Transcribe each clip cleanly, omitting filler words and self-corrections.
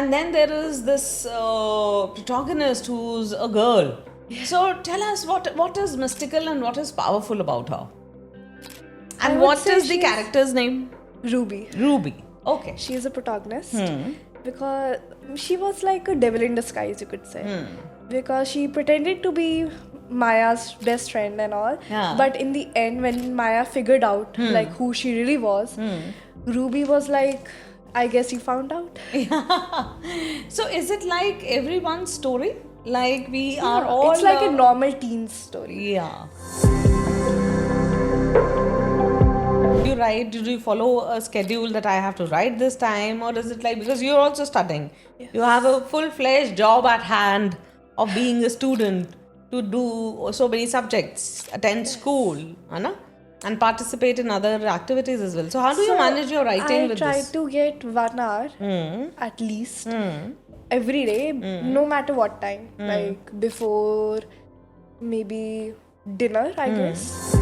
And then there is this protagonist who's a girl. So tell us what is mystical and what is powerful about her? I And would what say is the she's character's name? Ruby. Ruby. Okay. She is a protagonist because she was like a devil in disguise, you could say. Because she pretended to be Maya's best friend and all. Yeah. But in the end, when Maya figured out like who she really was, Ruby was like, I guess you found out. So is it like everyone's story? Like we are all. It's like a normal teen story. Yeah. You write, did you follow a schedule that I have to write this time, or is it like because you're also studying? You have a full-fledged job at hand of being a student to do so many subjects, attend school, and participate in other activities as well. So how do you manage your writing with I this? try to get 1 hour at least every day, no matter what time. Like before maybe dinner, I guess.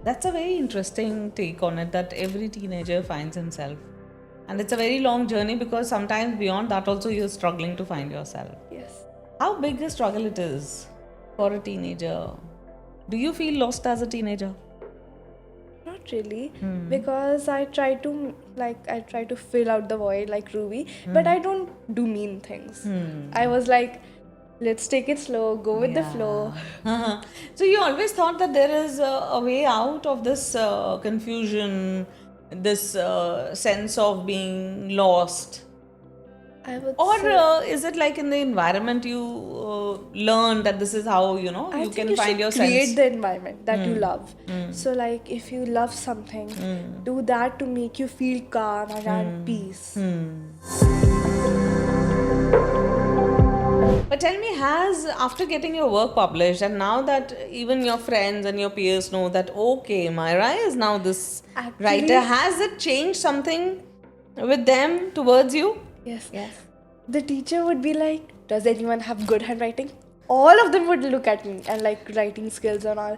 That's a very interesting take on it that every teenager finds himself. And it's a very long journey because sometimes beyond that also you're struggling to find yourself. Yes. How big a struggle it is for a teenager? Do you feel lost as a teenager? Not really, because I try to fill out the void like Ruby, but I don't do mean things. I was like, let's take it slow, go with the flow. So you always thought that there is a way out of this confusion, this sense of being lost. I would Or say, is it like in the environment you learn that this is how you I you think can you find should your create sense? the environment that you love. So like if you love something, do that to make you feel calm and at peace. But tell me, has after getting your work published, and now that even your friends and your peers know that okay, Myra is now this writer, has it changed something with them towards you? Yes. The teacher would be like, does anyone have good handwriting? All of them would look at me and like writing skills and all.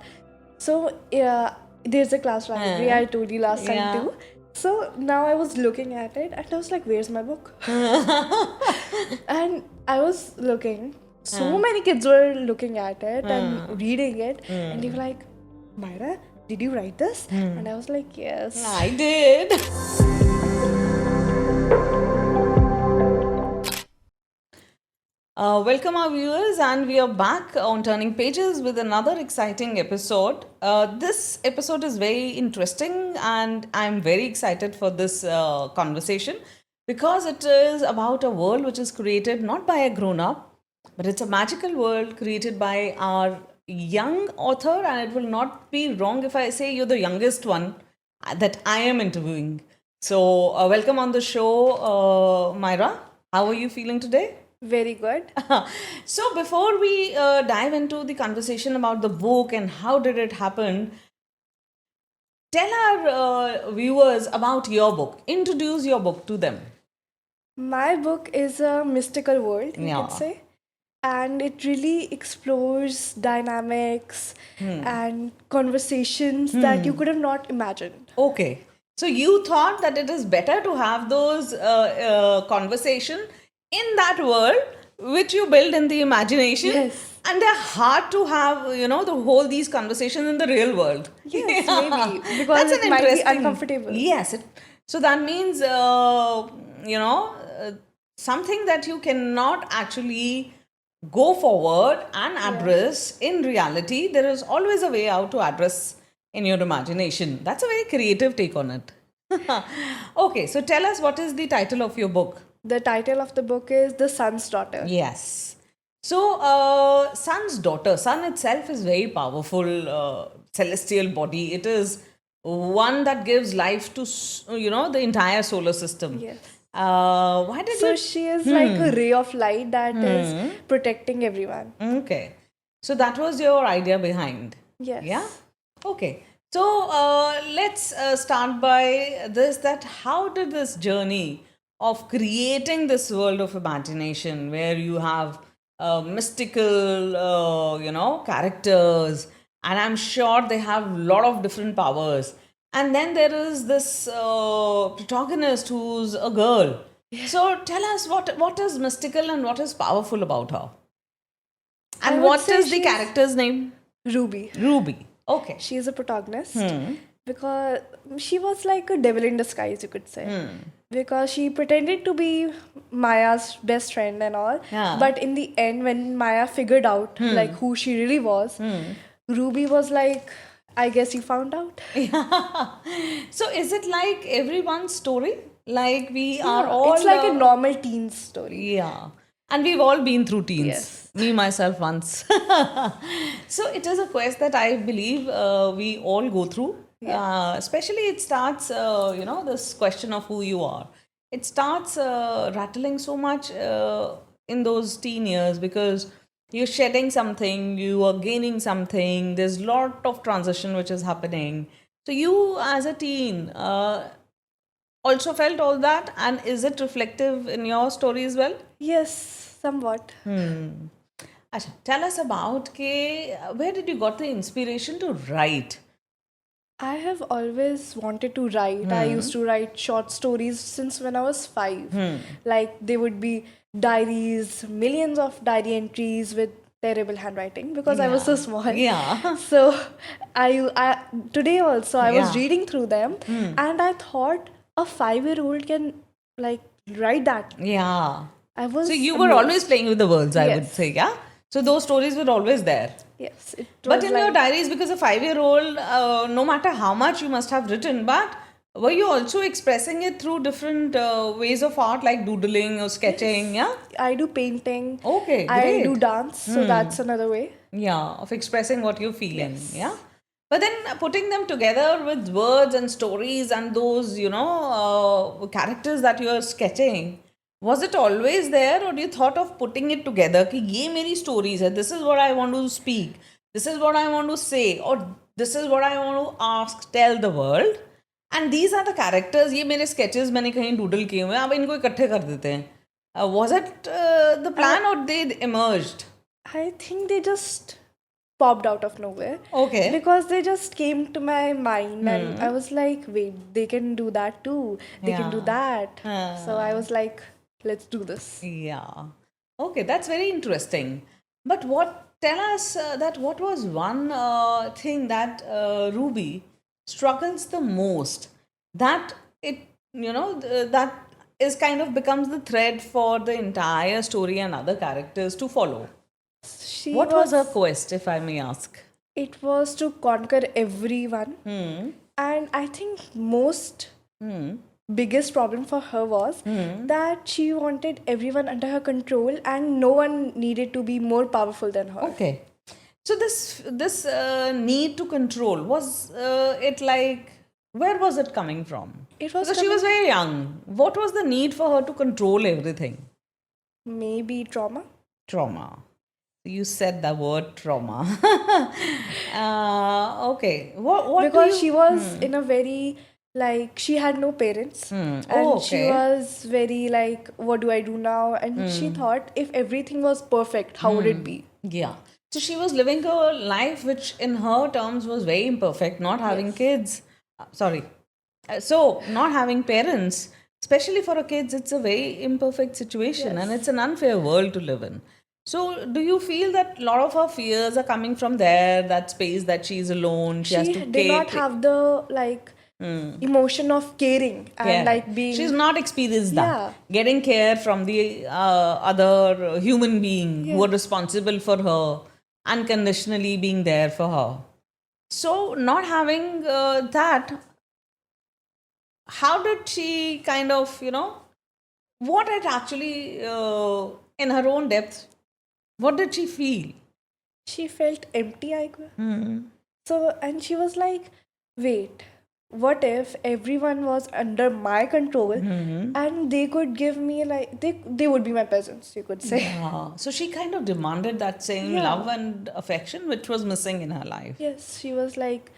So there's a class library I told you last time too. So now I was looking at it and I was like, where's my book? And I was looking. So many kids were looking at it and reading it. And they were like, Myra, did you write this? And I was like, yes. I did. Welcome our viewers, and we are back on Turning Pages with another exciting episode. This episode is very interesting and I'm very excited for this conversation because it is about a world which is created not by a grown-up, but it's a magical world created by our young author, and it will not be wrong if I say you're the youngest one that I am interviewing. So welcome on the show, Myra. How are you feeling today? Very good. So before we dive into the conversation about the book and how did it happen, tell our viewers about your book. Introduce your book to them. My book is a mystical world, you Yeah. could say. And it really explores dynamics and conversations that you could have not imagined. Okay. So you thought that it is better to have those conversation in that world which you build in the imagination. Yes. And they're hard to have, to hold these conversations in the real world. Yes, maybe. Because it might be uncomfortable. Yes. So that means, something that you cannot actually go forward and address in reality, there is always a way out to address in your imagination. That's a very creative take on it. Okay, so tell us, what is the title of your book? The title of the book is The Sun's Daughter. Yes. So, sun's daughter. Sun itself is very powerful celestial body. It is one that gives life to, the entire solar system. Yes. Why did So you... she is like a ray of light that is protecting everyone. Okay. So that was your idea behind. Yes. Yeah? Okay. So let's start by this, that how did this journey of creating this world of imagination where you have mystical, characters, and I'm sure they have a lot of different powers. And then there is this protagonist who's a girl. So tell us what is mystical and what is powerful about her. I And would what say is the she's character's name? Ruby. Ruby. Okay. She is a protagonist because she was like a devil in disguise, you could say. Because she pretended to be Maya's best friend and all. Yeah. But in the end, when Maya figured out like who she really was, Ruby was like, I guess you found out. So is it like everyone's story? Like we are all. It's like a normal teen story. Yeah. And we've all been through teens. Yes. Me, myself, once. So it is a quest that I believe we all go through. Especially it starts, this question of who you are. It starts rattling so much in those teen years because you're shedding something, you are gaining something. There's a lot of transition which is happening. So you as a teen also felt all that, and is it reflective in your story as well? Yes, somewhat. Asha, tell us about where did you got the inspiration to write? I have always wanted to write. I used to write short stories since when I was 5. Like they would be diaries, millions of diary entries with terrible handwriting because I was so small. Yeah. So I today also I was Yeah. reading through them and I thought a 5-year-old can like write that. Yeah. I was So you were amazed. always playing with the words, I would Yes. say, yeah? So those stories were always there. Yes, it But was in like your diaries, because a 5-year-old, no matter how much you must have written, but were you also expressing it through different ways of art, like doodling or sketching, yeah? I do painting. Okay, I great. do dance, so that's another way. Yeah, of expressing what you're feeling. Yeah. But then putting them together with words and stories and those, characters that you're sketching, was it always there or you thought of putting it together? Ki ye meri stories hai, this is what I want to speak, this is what I want to say, or this is what I want to ask, tell the world. And these are the characters, ये मेरे sketches मैंने कहीं doodle किए हुए हैं, अब इनको इकट्ठे कर देते हैं. Was it the plan or they emerged? I think they just popped out of nowhere. Okay. Because they just came to my mind and I was like, wait, they can do that too. They can do Yeah. that. So I was like, let's do this. Yeah. Okay, that's very interesting. But tell us what was one thing that Ruby struggles the most, that that is kind of becomes the thread for the entire story and other characters to follow. She What was her quest, if I may ask? It was to conquer everyone. And I think most biggest problem for her was that she wanted everyone under her control and no one needed to be more powerful than her. Okay. So this need to control, was it like, where was it coming from? It was Because she was very young. What was the need for her to control everything? maybe trauma. Trauma. You said the word trauma. Okay. What Because do you, she was in a very like she had no parents and Oh, she okay. was very like what do I do now, and she thought if everything was perfect how would it be. Yeah. So she was living a life which, in her terms, was very imperfect, not having kids. Sorry. So, not having parents, especially for a kids, it's a very imperfect situation and it's an unfair world to live in. So, do you feel that a lot of her fears are coming from there, that space that she's alone, she has She to did not have the like emotion of caring and care. like being She's not experienced that. Yeah. Getting care from the other human being who are responsible for her, unconditionally being there for her. So, not having that, how did she kind of, what it actually, in her own depth, what did she feel? she felt empty, I guess. So and she was like, wait, what if everyone was under my control and they could give me like they would be my peasants, you could say. Yeah. So she kind of demanded that same love and affection which was missing in her life. Yes, she was like,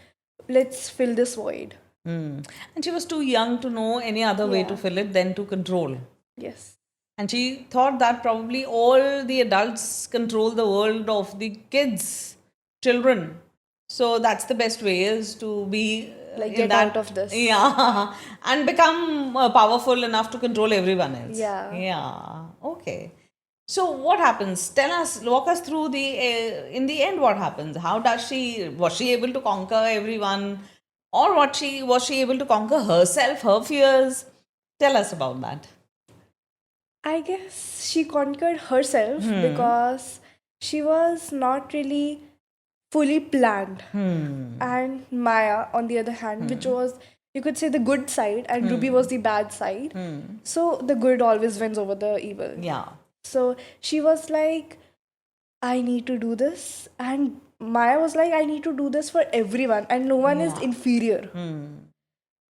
let's fill this void. And she was too young to know any other way to fill it than to control. Yes. And she thought that probably all the adults control the world of the kids, children. So that's the best way is to be Like, in get that, out of this. Yeah, and become powerful enough to control everyone else. Yeah. Yeah. Okay. So what happens? Tell us, walk us through the in the end. What happens? How does she? Was she able to conquer everyone, or was she able to conquer herself, her fears? Tell us about that. I guess she conquered herself because she was not really fully planned. And Maya, on the other hand, which was, you could say, the good side, and Ruby was the bad side. So the good always wins over the evil. Yeah. So she was like, I need to do this. And Maya was like, I need to do this for everyone, and no one is Yeah. inferior.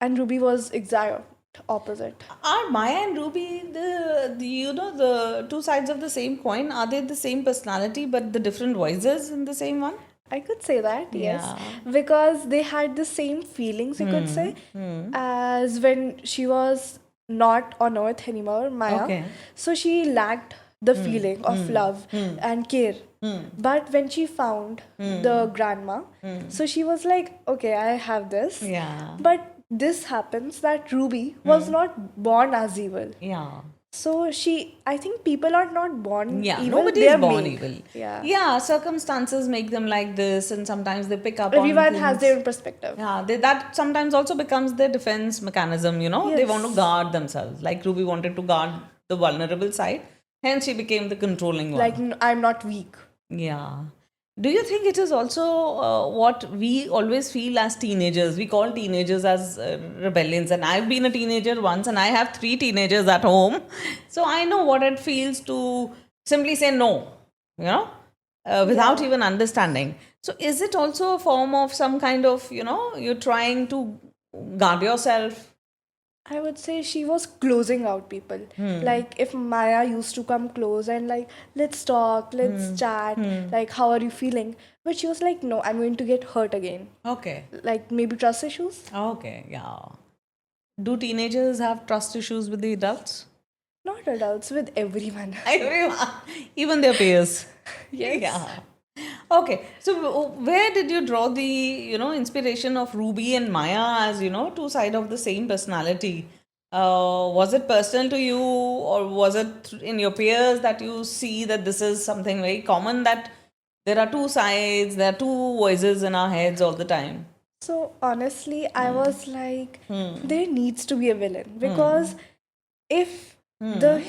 And Ruby was exact opposite. Are Maya and Ruby the two sides of the same coin? Are they the same personality but the different voices in the same one? I could say that, yes. Yeah. Because they had the same feelings, you could say, as when she was not on Earth anymore, Maya. Okay. So she lacked the feeling of love and care. But when she found the grandma, so she was like, okay, I have this. Yeah. But this happens that Ruby was not born as evil. Yeah. So I think people are not born Yeah, evil. nobody they is are born made. evil. Yeah. Yeah, circumstances make them like this, and sometimes they pick up on Everyone has things. their own perspective. Yeah, that sometimes also becomes their defense mechanism, you know. They want to Yes. guard themselves. Like Ruby wanted to guard the vulnerable side, hence she became the controlling one. Like, I'm not weak. Yeah. Do you think it is also what we always feel as teenagers? We call teenagers as rebellions, and I've been a teenager once, and I have 3 teenagers at home, so I know what it feels to simply say no, you know, without even understanding. So, is it also a form of some kind of, you know, you're trying to guard yourself? I would say she was closing out people. Like, if Maya used to come close and like, let's talk, let's chat, like, how are you feeling? But she was like, no, I'm going to get hurt again. Okay. Like, maybe trust issues? Okay. Yeah. Do teenagers have trust issues with the adults? Not adults, with everyone. Everyone, even their peers. Yes. Yeah. Okay. So where did you draw the, you know, inspiration of Ruby and Maya as, you know, two sides of the same personality? Was it personal to you, or was it in your peers that you see that this is something very common, that there are two sides, there are two voices in our heads all the time? So honestly, I was like, there needs to be a villain, because if the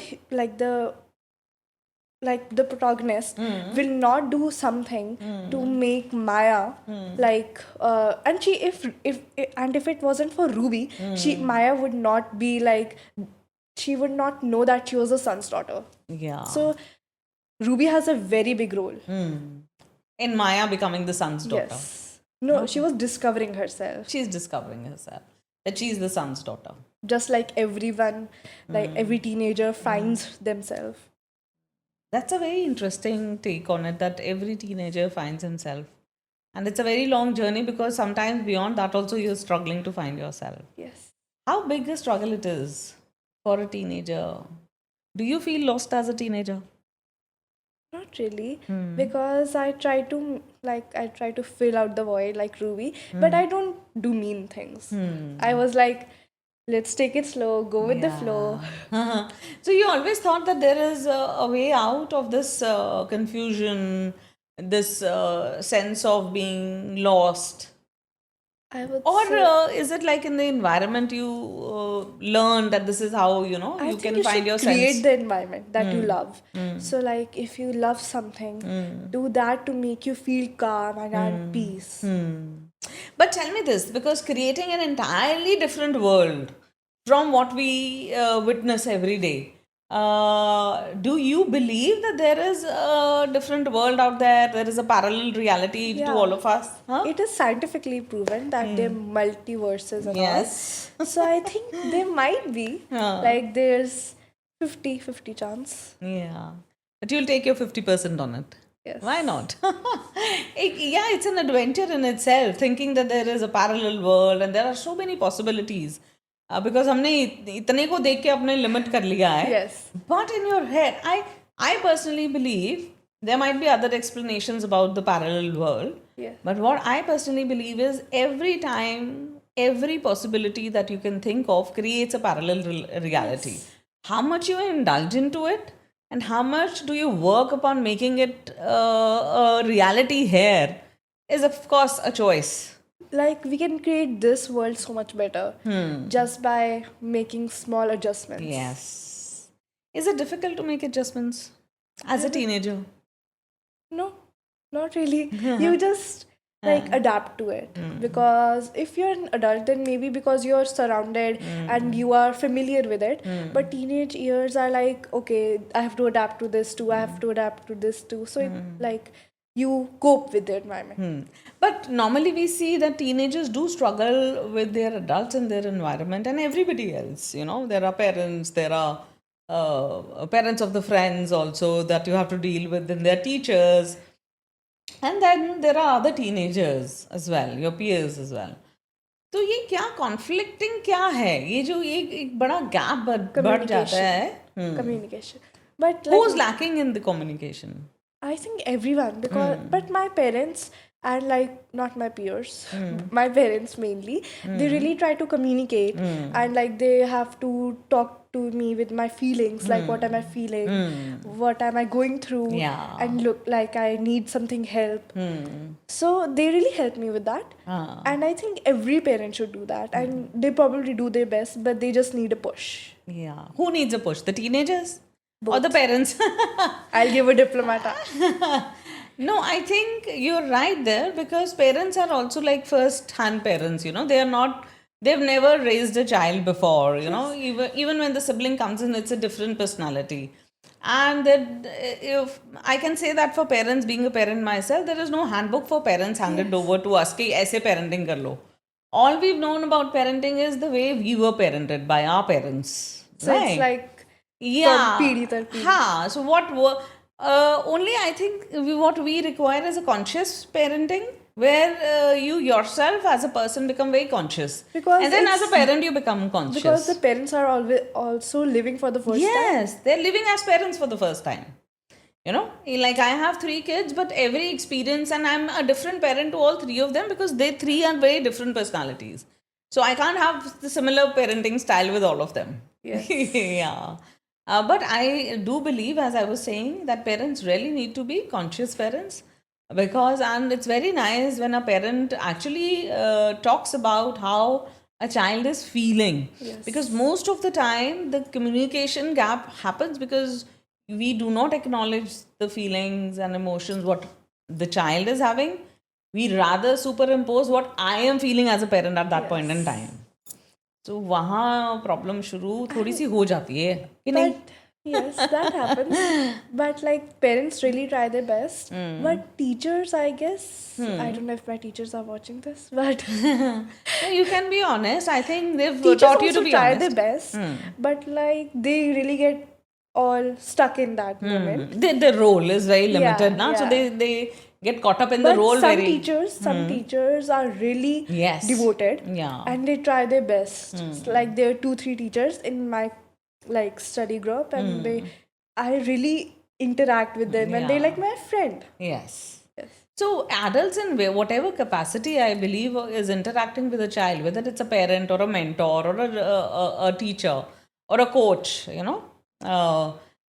protagonist will not do something to make Maya and if it wasn't for Ruby, Maya would not be like, she would not know that she was a son's daughter. Yeah. So Ruby has a very big role. In Maya becoming the son's daughter. Yes. No, she was discovering herself. She's discovering herself, that she's the son's daughter. Just like everyone, like every teenager finds themselves. That's a very interesting take on it, that every teenager finds himself. And it's a very long journey, because sometimes beyond that also you're struggling to find yourself. Yes. How big a struggle it is for a teenager? Do you feel lost as a teenager? Not really, because I try to fill out the void like Ruby, but I don't do mean things. I was like, let's take it slow, go with the flow. So you always thought that there is a way out of this confusion, this sense of being lost? I would Or say, is it like in the environment you learn that this is how, you know, I you think can you find should your create sense? the environment that you love. So like, if you love something, do that to make you feel calm and at peace. But tell me this, because creating an entirely different world from what we witness every day, do you believe that there is a different world out there? There is a parallel reality to Yeah. all of us? Huh? It is scientifically proven that there are multiverses and Yes. all. So I think there might be, like, there's 50-50 chance. Yeah. But you'll take your 50% on it. Yes. Why not? Yeah, it's an adventure in itself, thinking that there is a parallel world and there are so many possibilities. Because हमने इतने को देख के अपने limit कर लिया है. Yes. But in your head, I personally believe there might be other explanations about the parallel world. Yeah. But what I personally believe is, every time every possibility that you can think of creates a parallel reality. How much you indulge into it and how much do you work upon making it a reality here is, of course, a choice. Like we can create this world so much better just by making small adjustments. Yes. Is it difficult to make adjustments as a teenager? No, not really. You just like adapt to it, because if you're an adult, then maybe because you're surrounded and you are familiar with it. But teenage years are like, okay, I have to adapt to this too, I have to adapt to this too. So it, like you cope with the environment. But normally we see that teenagers do struggle with their adults in their environment and everybody else. You know, there are parents, there are parents of the friends also that you have to deal with, and their teachers. And then there are other teenagers as well, your peers as well. तो ये क्या conflicting क्या है? ये जो एक बड़ा gap बढ़ जाता है. Communication. But like, Who's lacking in the communication? I think everyone, because but my parents and like not my peers, my parents mainly, they really try to communicate, and like they have to talk to me with my feelings, like what am I feeling, what am I going through, Yeah. and look like I need something help. So they really help me with that, and I think every parent should do that, and they probably do their best, but they just need a push. Yeah. Who needs a push? The teenagers? Or the parents? I'll give a diplomata. No, I think you're right there, because parents are also like first-hand parents, you know. They've never raised a child before, you know. Even when the sibling comes in, it's a different personality. And that if I can say that for parents, being a parent myself, there is no handbook for parents handed over to us कि ऐसे parenting कर लो. All we've known about parenting is the way we were parented by our parents. So right? it's like Yeah. from peedhi tar peedhi. Ha. So only I think what we require is a conscious parenting, where you yourself as a person become very conscious. Because and then as a it's- parent you become conscious. Because the parents are always also living for the first time. Yes, they're living as parents for the first time. You know, like I have 3 kids, but every experience, and I'm a different parent to all 3 of them, because they 3 are very different personalities. So I can't have the similar parenting style with all of them. Yes. Yeah. But I do believe, as I was saying, that parents really need to be conscious parents, and it's very nice when a parent actually talks about how a child is feeling. Yes. Because most of the time, the communication gap happens because we do not acknowledge the feelings and emotions what the child is having. We rather superimpose what I am feeling as a parent at that point in time. So वहाँ problem शुरू थोड़ी सी हो जाती है कि नहीं? But yes, that happens. But like parents really try their best. But teachers, I guess, I don't know if my teachers are watching this, but You can be honest. I think they've teachers taught you also to be try honest. their best. But like they really get all stuck in that moment. Their role is very limited now, so yeah. they get caught up in the But role some very. some teachers are really Yes. devoted, Yeah. and they try their best. Like there are 2-3 teachers in my like study group, and I really interact with them, and they're Yeah. like my friend. Yes. Yes. So adults in whatever capacity, I believe, is interacting with a child, whether it's a parent or a mentor or a teacher or a coach, you know.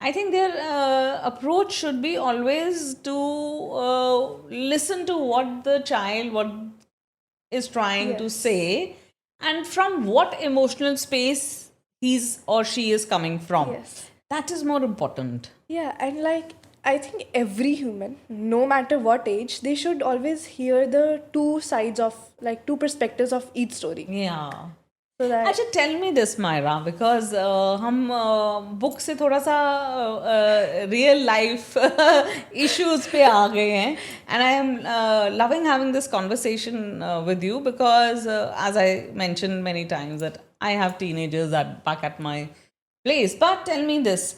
I think their approach should be always to listen to what the child is trying to Yes. say, and from what emotional space he's or she is coming from. Yes. That is more important. Yeah, and like I think every human, no matter what age, they should always hear the two sides of like two perspectives of each story. Yeah. So that अच्छा tell me this, Myra, because हम book से थोड़ा सा real life issues पे आ गए हैं, and I am loving having this conversation with you, because as I mentioned many times that I have teenagers back at my place. But tell me this.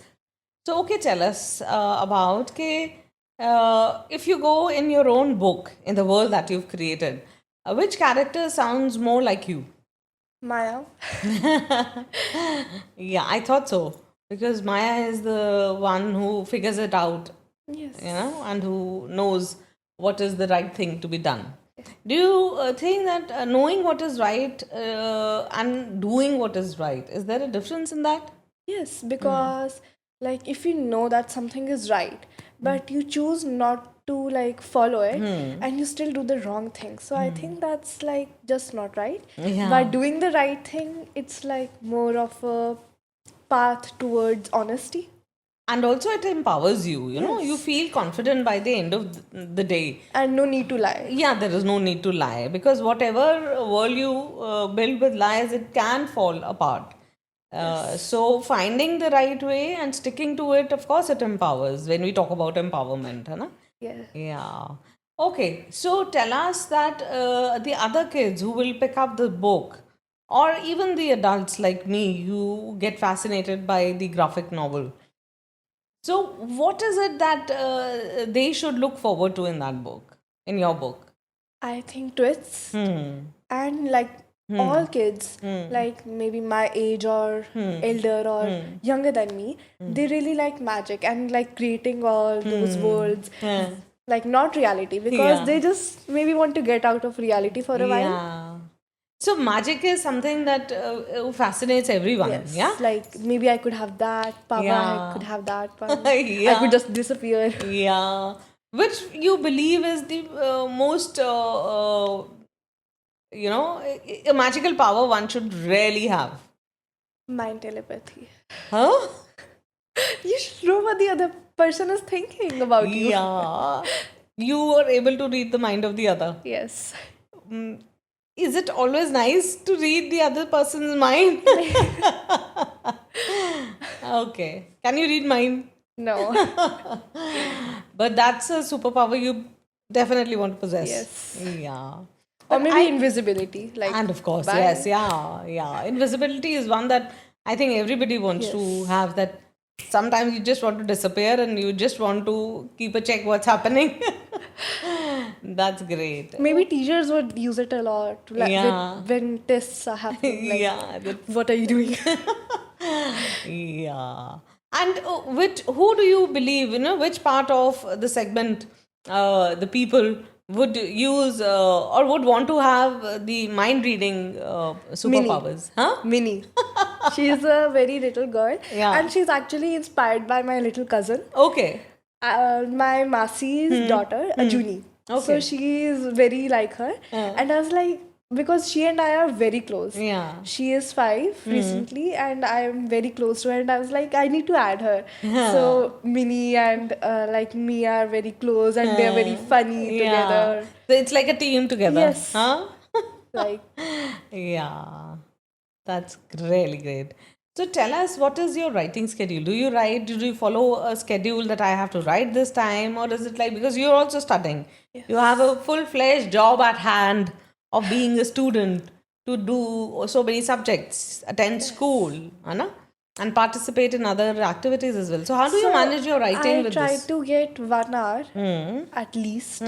So okay, tell us about if you go in your own book, in the world that you've created, which character sounds more like you? Maya. Yeah, I thought so. Because Maya is the one who figures it out, Yes. you know, and who knows what is the right thing to be done. Do you think that knowing what is right and doing what is right, is there a difference in that? Yes, because like if you know that something is right, but you choose not to like follow it and you still do the wrong thing. So I think that's like just not right. Yeah. But doing the right thing, it's like more of a path towards honesty. And also, it empowers you. You Yes. feel confident by the end of the day. And no need to lie. Yeah, there is no need to lie because whatever world you build with lies, it can fall apart. So, finding the right way and sticking to it, of course, it empowers when we talk about empowerment. Hai na? Yeah. Yeah. Okay, so tell us that the other kids who will pick up the book, or even the adults like me who get fascinated by the graphic novel. So, what is it that they should look forward to in that book, in your book? I think twists Hmm. and like all kids, like maybe my age or elder or younger than me, they really like magic and like creating all those worlds, like not reality, because Yeah. they just maybe want to get out of reality for a while. Yeah. So, magic is something that fascinates everyone. Yes, Yeah. like maybe I could have that power, Yeah. I could have that power, I Yeah. could just disappear. Yeah. Which you believe is the most, a magical power one should really have. Mind telepathy. Huh? You should know what the other person is thinking about you. Yeah. You are able to read the mind of the other. Yes. Is it always nice to read the other person's mind? Okay. Can you read mine? No. But that's a superpower you definitely want to possess. Yes. Yeah. Or But maybe invisibility. Like and of course, bye. yes, yeah. Invisibility is one that I think everybody wants to Yes. have. That sometimes you just want to disappear and you just want to keep a check what's happening. That's great. Maybe teachers would use it a lot, like Yeah. when tests are happening. Like, Yeah, what are you doing? yeah. And who do you believe, which part of the segment the people would use or would want to have the mind reading superpowers? Huh? Minnie. She's a very little girl. Yeah. And she's actually inspired by my little cousin, Okay. my Masi's daughter, Ajuni. So Okay. she is very like her. And I was like, because she and I are very close. Yeah. She is 5 recently, and I am very close to her. And I was like, I need to add her. So Minnie and like me are very close, and they're very funny together. So it's like a team together. Yes. Huh? Like, Yeah. That's really great. So tell us, what is your writing schedule? Do you write? Do you follow a schedule that I have to write this time? Or is it like, because you're also studying, you have a full-fledged job at hand of being a student to do so many subjects, attend school, Anna, and participate in other activities as well. So how do you so manage your writing I with try this? to get 1 hour at least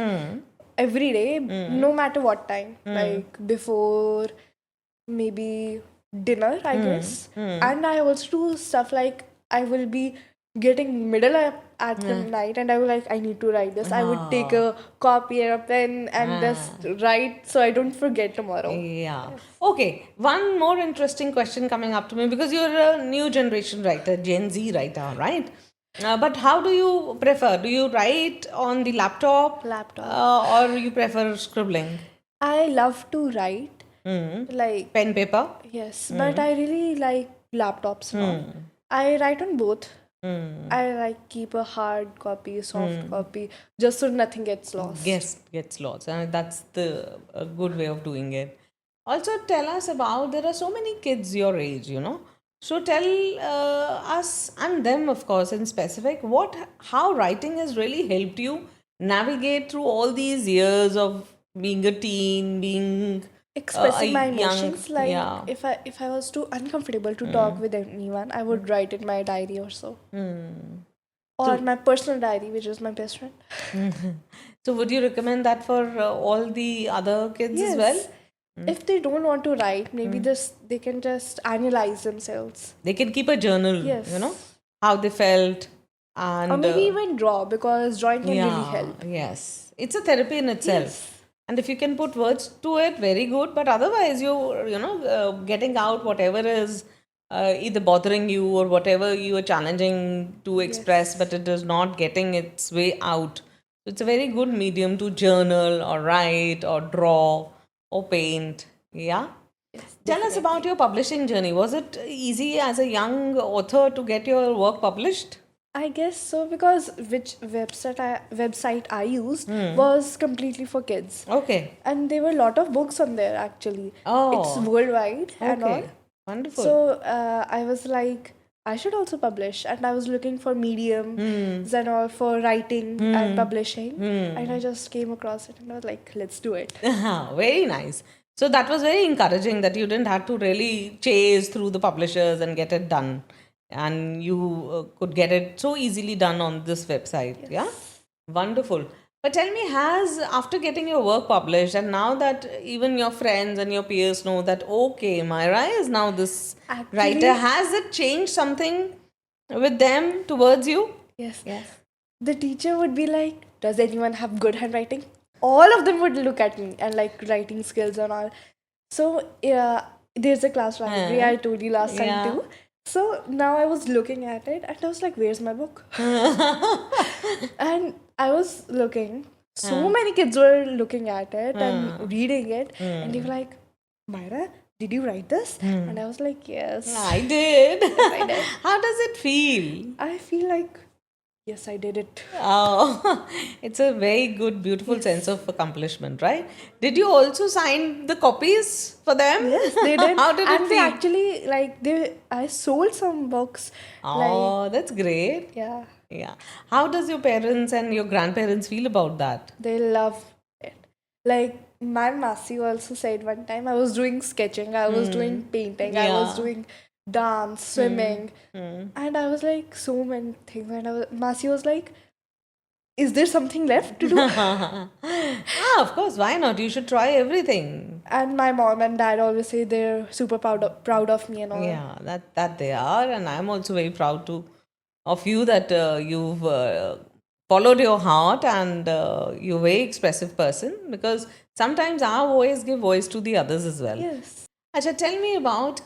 every day, no matter what time. Like before maybe dinner, I guess. And I also do stuff like I will be getting middle up at the night, and I will like, I need to write this. I would take a copy and a pen and just write so I don't forget tomorrow. Yeah. Okay. One more interesting question coming up to me, because you're a new generation writer, Gen Z writer, right? But how do you prefer? Do you write on the laptop? Or you prefer scribbling? I love to write. Like, Pen, paper? yes, but I really like laptops now. I write on both. I like keep a hard copy, soft copy, just so nothing gets lost. Gets lost. And that's the a good way of doing it. Also, tell us about, there are so many kids your age, So tell us and them, of course, in specific, how writing has really helped you navigate through all these years of being a teen, being Expressing my young, emotions, like yeah. if I was too uncomfortable to talk with anyone, I would write in my diary or so. Or my personal diary, which is my best friend. So would you recommend that for all the other kids as well? Yes. If they don't want to write, maybe they can just analyze themselves. They can keep a journal, Yes. how they felt, and Or maybe even draw, because drawing can really help. yes, it's a therapy in itself. Yes. And if you can put words to it, very good. But otherwise, getting out whatever is either bothering you or whatever you are challenging to express, Yes. but it is not getting its way out. So it's a very good medium to journal or write or draw or paint. Yeah. Yes, Tell us about definitely. your publishing journey. Was it easy as a young author to get your work published? I guess so because which website I used was completely for kids. Okay. And there were a lot of books on there actually. It's Oh, worldwide and all. okay. Wonderful. So I was like, I should also publish, and I was looking for mediums and all for writing and publishing, and I just came across it, and I was like, let's do it. Very nice. So that was very encouraging that you didn't have to really chase through the publishers and get it done. And you could get it so easily done on this website. Yeah. Wonderful. But tell me, has after getting your work published, and now that even your friends and your peers know that, okay, Myra is now this writer, Actually, has it changed something with them towards you? yes. The teacher would be like, does anyone have good handwriting? All of them would look at me and like writing skills and all. So there's a class library I told you last time Yeah. too. So now I was looking at it and I was like, where's my book? And I was looking. So many kids were looking at it and reading it. And they were like, Myra, did you write this? And I was like, yes. I did. I did. How does it feel? I feel like, yes, I did it. Oh, it's a very good, beautiful sense of accomplishment, right? Did you also sign the copies for them? Yes, they did. How did it And they feel? actually, I sold some books. Oh, that's great. Yeah, Yeah. How does your parents and your grandparents feel about that? they love it. Like, my Masi also said one time, I was doing sketching, I was doing painting, I was Yeah. doing dance, swimming, and I was like, so many things. And Masi was like, is there something left to do? Of course. Why not? You should try everything. And my mom and dad always say they're super proud of me and all. Yeah, that they are, and I'm also very proud to of you that you've followed your heart and you're a very expressive person because sometimes our voice give voice to the others as well. Yes. Acha, tell me about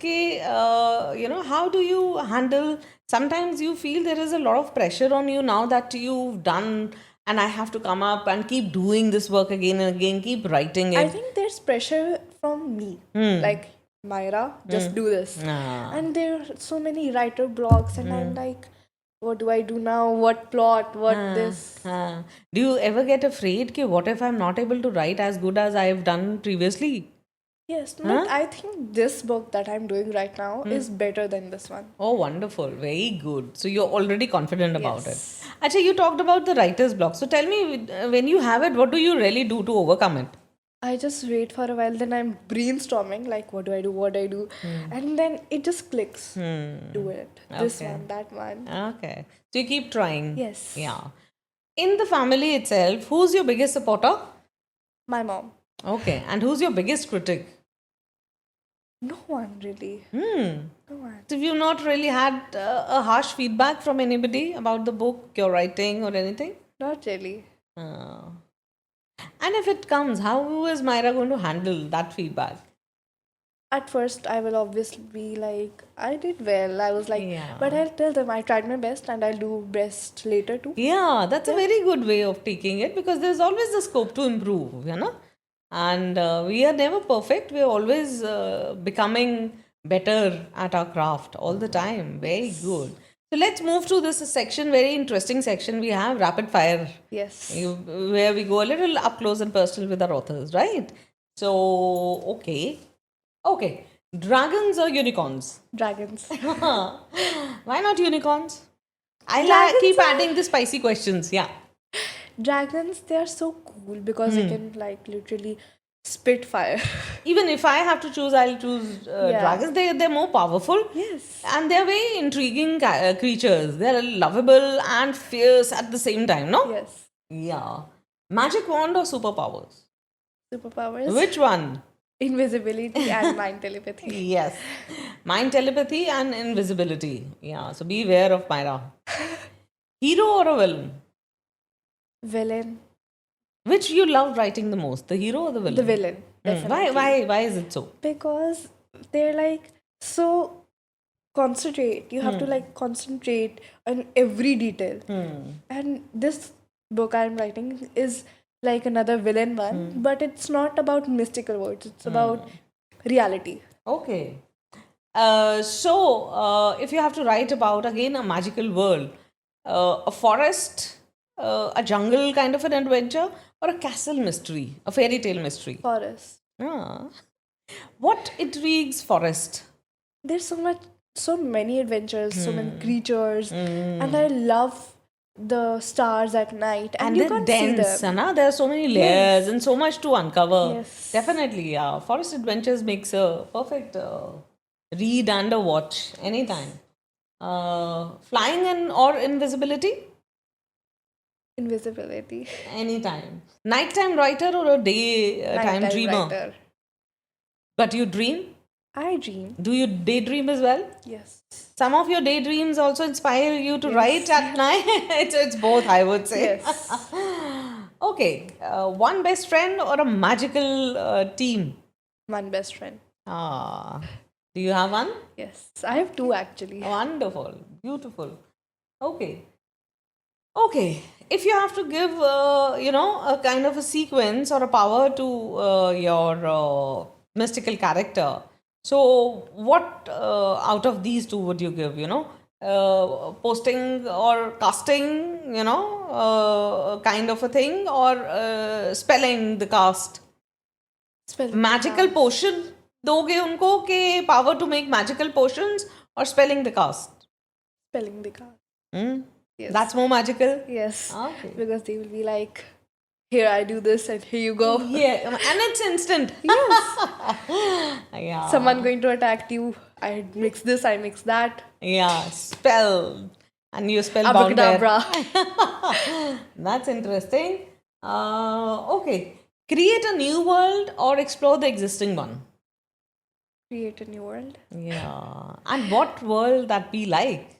how do you handle? Sometimes you feel there is a lot of pressure on you now that you've done, and I have to come up and keep doing this work again and again, keep writing I it. think there's pressure from me. Like, Myra, just do this. Ah. And there are so many writer blogs, and I'm like, what do I do now? What plot? What this? Do you ever get afraid कि what if I'm not able to write as good as I have done previously? Yes, but I think this book that I'm doing right now is better than this one. Oh, wonderful. Very good. So you're already confident about it. Yes. Actually, you talked about the writer's block. So tell me, when you have it, what do you really do to overcome it? I just wait for a while, then I'm brainstorming, like, what do I do? What do I do? And then it just clicks. Do it. This Okay. one, that one. Okay. So you keep trying. Yes. Yeah. In the family itself, who's your biggest supporter? My mom. Okay. And who's your biggest critic? No one really. Hmm. No one. So you've not really had a harsh feedback from anybody about the book, your writing, or anything? Not really. Uh, and if it comes, how is Myra going to handle that feedback? At first, I will obviously be like, I did well. I was like, Yeah. but I'll tell them I tried my best and I'll do best later too. Yeah, that's a very good way of taking it because there's always the scope to improve, you know. And we are never perfect. We're always becoming better at our craft all the time. Very good. So let's move to this section, very interesting section. We have rapid fire, Yes. where we go a little up close and personal with our authors, right? So, okay. Dragons or unicorns? Dragons. Why not unicorns? I Dragons keep are- adding the spicy questions. Yeah. Dragons, they are so cool because they can like literally spit fire. Even if I have to choose, I'll choose Yeah. dragons. They're more powerful. Yes. And they're very intriguing creatures. They're lovable and fierce at the same time, no? Yes. Yeah. Magic wand or superpowers? Superpowers. Which one? Invisibility and mind telepathy. Yes. Mind telepathy and invisibility. Yeah. So beware of Myra. Hero or a villain? Villain. Which you love writing the most, the hero or the villain? The villain, definitely. Why is it so? Because they're like so concentrate. You have to like concentrate on every detail. And this book I'm writing is like another villain one, but it's not about mystical words. It's about reality. Okay. If you have to write about again a magical world, a forest, a jungle kind of an adventure, or a castle mystery, a fairy tale mystery. Forest. Ah. What intrigues forest? There's so many adventures, so many creatures, and I love the stars at night, and you they're can't see dense, them. There are so many layers and so much to uncover. Yes. Definitely, yeah. Forest Adventures makes a perfect read and a watch anytime. Flying and or invisibility? Invisibility. Anytime. Nighttime writer or a daytime Nighttime dreamer? writer. But you dream? I dream. Do you daydream as well? Yes. Some of your daydreams also inspire you to write at night. It's both, I would say. Yes. Okay, one best friend or a magical team? One best friend. Do you have one? Yes. I have two actually. Wonderful, beautiful. Okay. Okay, if you have to give, a kind of a sequence or a power to your mystical character, so what out of these two would you give, posting or casting, kind of a thing, or spelling the cast? Spelling Magical potion दोगे उनको के power to make magical potions or spelling the cast? Spelling the card. Yes. That's more magical? Yes. Okay. Because they will be like, here I do this and here you go. Yeah, and it's instant. Yes. Yeah. Someone going to attack you. I mix this, I mix that. Yeah, spell. And you spell bound there. Abracadabra. That's interesting. Okay. Create a new world or explore the existing one? Create a new world. Yeah. And what world that be like?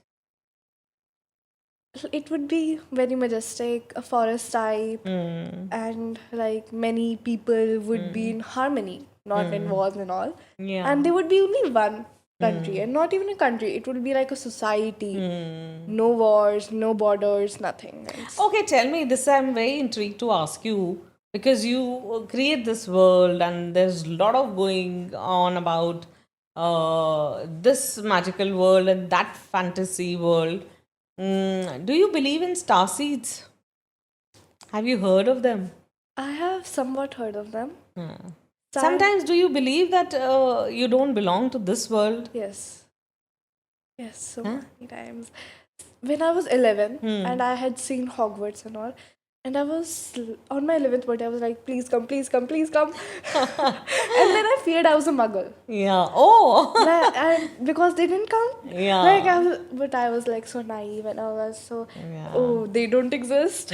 It would be very majestic, a forest type, and like many people would be in harmony, not in wars and all. Yeah. And there would be only one country, and not even a country. It would be like a society. No wars, no borders, nothing else. Okay, tell me this. I'm very intrigued to ask you because you create this world and there's a lot of going on about this magical world and that fantasy world. Do you believe in star seeds? Have you heard of them? I have somewhat heard of them. Star- Sometimes do you believe that you don't belong to this world? Yes. Yes, so many times. When I was 11 and I had seen Hogwarts and all, and I was on my 11th birthday, I was like, please come, please come, please come. And then I feared I was a muggle. Yeah. Oh. And because they didn't come. Yeah. But I was like so naive and I was so, Yeah. oh, they don't exist.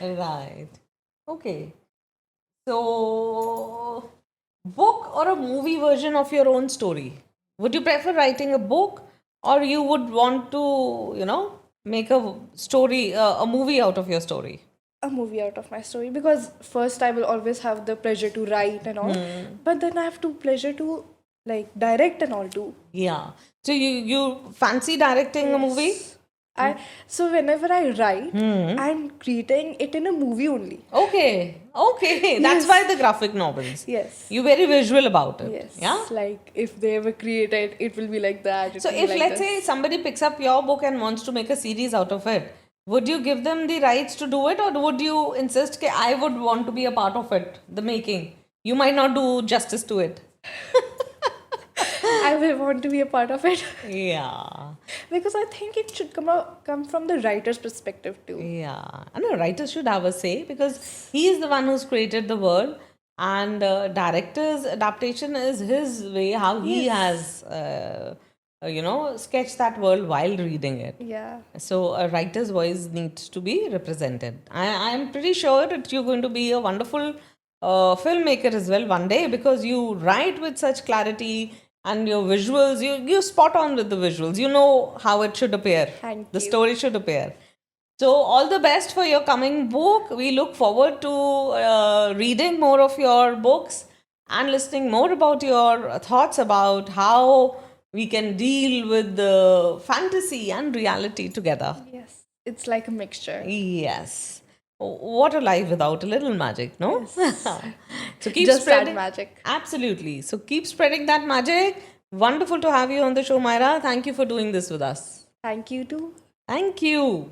Right. Okay. So, book or a movie version of your own story? Would you prefer writing a book or you would want to, make a story, a movie out of your story? A movie out of my story, because first I will always have the pleasure to write and all, but then I have to pleasure to like direct and all too. Yeah. So, you fancy directing a movie? So whenever I write, I'm creating it in a movie only. Okay. That's why the graphic novels. Yes. You're very visual about it. Yes. Yeah. Like if they ever create it, it will be like that. So if let's say somebody picks up your book and wants to make a series out of it, would you give them the rights to do it or would you insist that I would want to be a part of it, the making? You might not do justice to it. I will want to be a part of it. Yeah. Because I think it should come from the writer's perspective too. Yeah. And a writer should have a say because he is the one who's created the world and director's adaptation is his way, how he has, sketched that world while reading it. Yeah. So a writer's voice needs to be represented. I'm pretty sure that you're going to be a wonderful filmmaker as well one day because you write with such clarity and your visuals, you spot on with the visuals. You know how it should appear. Thank the you. story should appear. So, all the best for your coming book. We look forward to reading more of your books and listening more about your thoughts about how we can deal with the fantasy and reality together. Yes, it's like a mixture. Yes. What a life without a little magic, no? So keep Just that spreading. magic. Absolutely. So keep spreading that magic. Wonderful to have you on the show, Myra. Thank you for doing this with us. Thank you too. Thank you.